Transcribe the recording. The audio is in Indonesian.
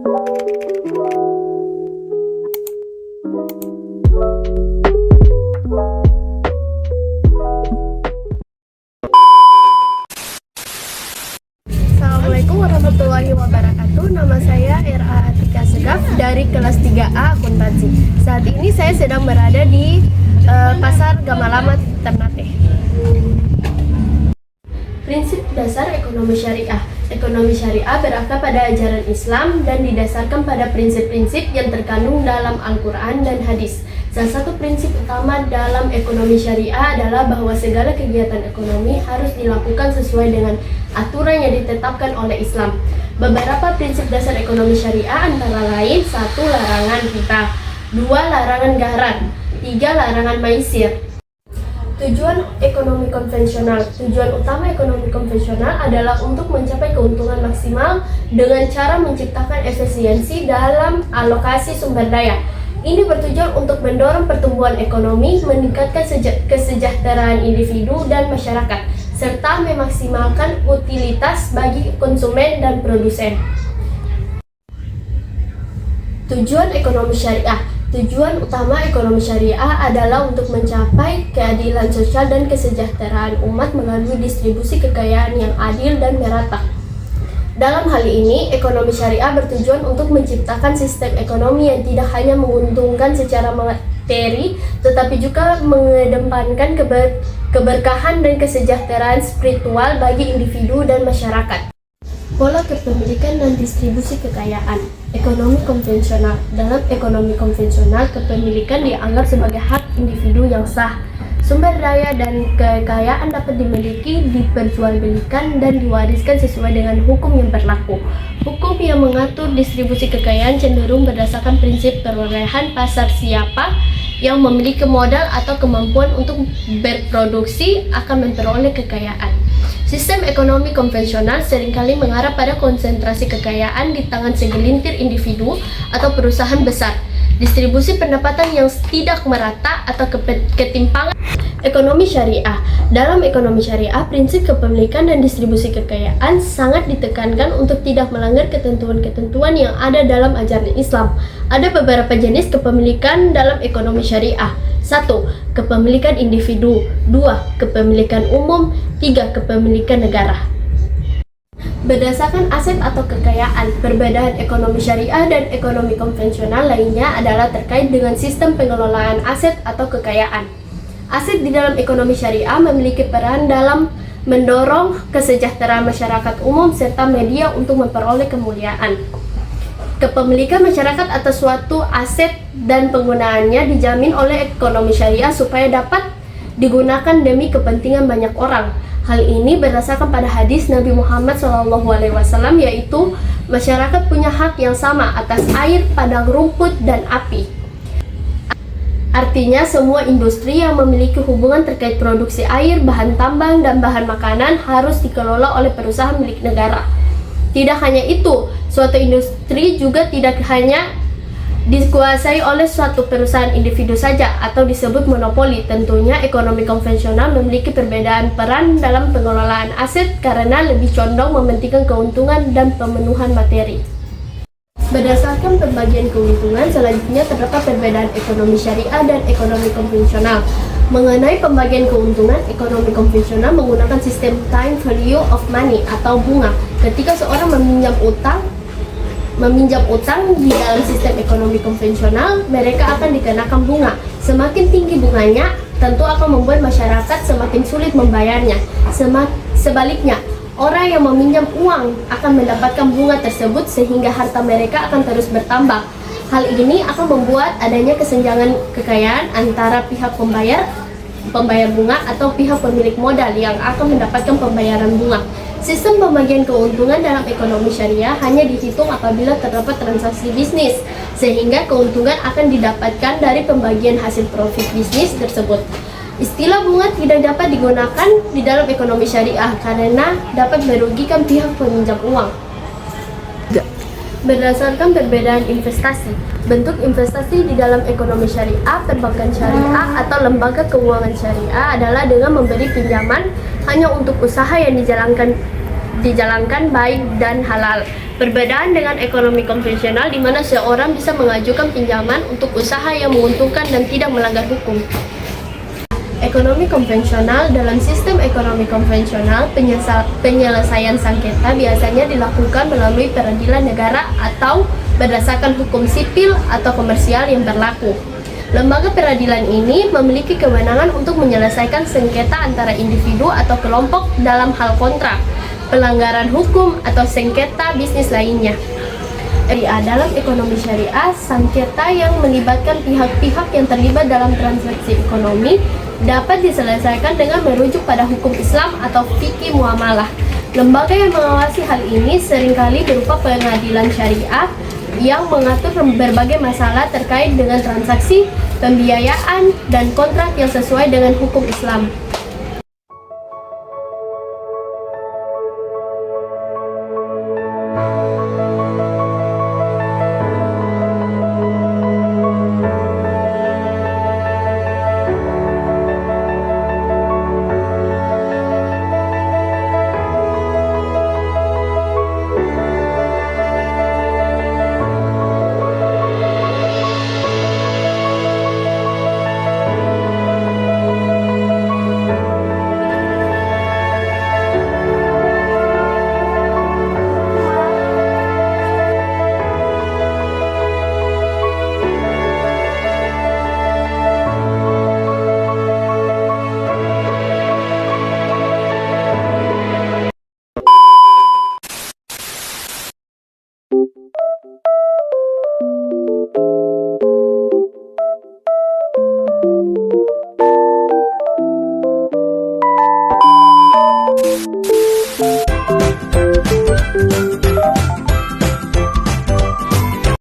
Assalamualaikum warahmatullahi wabarakatuh. Nama saya R.A. Atika Segaf dari kelas 3A Akuntansi. Saat ini saya sedang berada di Pasar Gamalama Ternate. Prinsip dasar ekonomi syariah. Ekonomi syariah berakar pada ajaran Islam dan didasarkan pada prinsip-prinsip yang terkandung dalam Al-Quran dan hadis. Salah satu prinsip utama dalam ekonomi syariah adalah bahwa segala kegiatan ekonomi harus dilakukan sesuai dengan aturan yang ditetapkan oleh Islam. Beberapa prinsip dasar ekonomi syariah antara lain: 1. Larangan riba, 2. Larangan gaharan, 3. Larangan maisir. Tujuan ekonomi konvensional. Tujuan utama ekonomi konvensional adalah untuk mencapai keuntungan maksimal dengan cara menciptakan efisiensi dalam alokasi sumber daya. Ini bertujuan untuk mendorong pertumbuhan ekonomi, meningkatkan kesejahteraan individu dan masyarakat, serta memaksimalkan utilitas bagi konsumen dan produsen. Tujuan ekonomi syariah. Tujuan utama ekonomi syariah adalah untuk mencapai keadilan sosial dan kesejahteraan umat melalui distribusi kekayaan yang adil dan merata. Dalam hal ini, ekonomi syariah bertujuan untuk menciptakan sistem ekonomi yang tidak hanya menguntungkan secara materi, tetapi juga mengedepankan keberkahan dan kesejahteraan spiritual bagi individu dan masyarakat. Pola kepemilikan dan distribusi kekayaan. Ekonomi konvensional. Dalam ekonomi konvensional, kepemilikan dianggap sebagai hak individu yang sah. Sumber daya dan kekayaan dapat dimiliki, diperjualbelikan, dan diwariskan sesuai dengan hukum yang berlaku. Hukum yang mengatur distribusi kekayaan cenderung berdasarkan prinsip perolehan pasar. Siapa yang memiliki modal atau kemampuan untuk berproduksi akan memperoleh kekayaan. Sistem ekonomi konvensional seringkali mengarah pada konsentrasi kekayaan di tangan segelintir individu atau perusahaan besar. Distribusi pendapatan yang tidak merata atau ketimpangan. Ekonomi syariah. Dalam ekonomi syariah, prinsip kepemilikan dan distribusi kekayaan sangat ditekankan untuk tidak melanggar ketentuan-ketentuan yang ada dalam ajaran Islam. Ada beberapa jenis kepemilikan dalam ekonomi syariah. 1. Kepemilikan individu. 2. Kepemilikan umum. 3. Kepemilikan negara. Berdasarkan aset atau kekayaan, perbedaan ekonomi syariah dan ekonomi konvensional lainnya adalah terkait dengan sistem pengelolaan aset atau kekayaan. Aset di dalam ekonomi syariah memiliki peran dalam mendorong kesejahteraan masyarakat umum serta media untuk memperoleh kemuliaan. Kepemilikan masyarakat atas suatu aset dan penggunaannya dijamin oleh ekonomi syariah supaya dapat digunakan demi kepentingan banyak orang. Hal ini berdasarkan pada hadis Nabi Muhammad SAW, yaitu masyarakat punya hak yang sama atas air, padang rumput, dan api. Artinya, semua industri yang memiliki hubungan terkait produksi air, bahan tambang, dan bahan makanan harus dikelola oleh perusahaan milik negara. Tidak hanya itu, suatu industri juga tidak hanya dikuasai oleh suatu perusahaan individu saja atau disebut monopoli. Tentunya ekonomi konvensional memiliki perbedaan peran dalam pengelolaan aset karena lebih condong mementingkan keuntungan dan pemenuhan materi. Berdasarkan pembagian keuntungan, selanjutnya terdapat perbedaan ekonomi syariah dan ekonomi konvensional. Mengenai pembagian keuntungan, ekonomi konvensional menggunakan sistem time value of money atau bunga. Ketika seorang meminjam utang di dalam sistem ekonomi konvensional, mereka akan dikenakan bunga. Semakin tinggi bunganya, tentu akan membuat masyarakat semakin sulit membayarnya. Sebaliknya, orang yang meminjam uang akan mendapatkan bunga tersebut sehingga harta mereka akan terus bertambah. Hal ini akan membuat adanya kesenjangan kekayaan antara pihak pembayar bunga atau pihak pemilik modal yang akan mendapatkan pembayaran bunga. Sistem pembagian keuntungan dalam ekonomi syariah hanya dihitung apabila terdapat transaksi bisnis, sehingga keuntungan akan didapatkan dari pembagian hasil profit bisnis tersebut. Istilah bunga tidak dapat digunakan di dalam ekonomi syariah karena dapat merugikan pihak peminjam uang. Berdasarkan perbedaan investasi, bentuk investasi di dalam ekonomi syariah, perbankan syariah atau lembaga keuangan syariah adalah dengan memberi pinjaman hanya untuk usaha yang dijalankan dijalankan baik dan halal. Perbedaan dengan ekonomi konvensional di mana seorang bisa mengajukan pinjaman untuk usaha yang menguntungkan dan tidak melanggar hukum. Ekonomi konvensional. Dalam sistem ekonomi konvensional, penyelesaian sengketa biasanya dilakukan melalui peradilan negara atau berdasarkan hukum sipil atau komersial yang berlaku. Lembaga peradilan ini memiliki kewenangan untuk menyelesaikan sengketa antara individu atau kelompok dalam hal kontrak, pelanggaran hukum, atau sengketa bisnis lainnya. Dalam ekonomi syariah, sengketa yang melibatkan pihak-pihak yang terlibat dalam transaksi ekonomi dapat diselesaikan dengan merujuk pada hukum Islam atau fikih muamalah. Lembaga yang mengawasi hal ini seringkali berupa pengadilan syariah yang mengatur berbagai masalah terkait dengan transaksi, pembiayaan, dan kontrak yang sesuai dengan hukum Islam.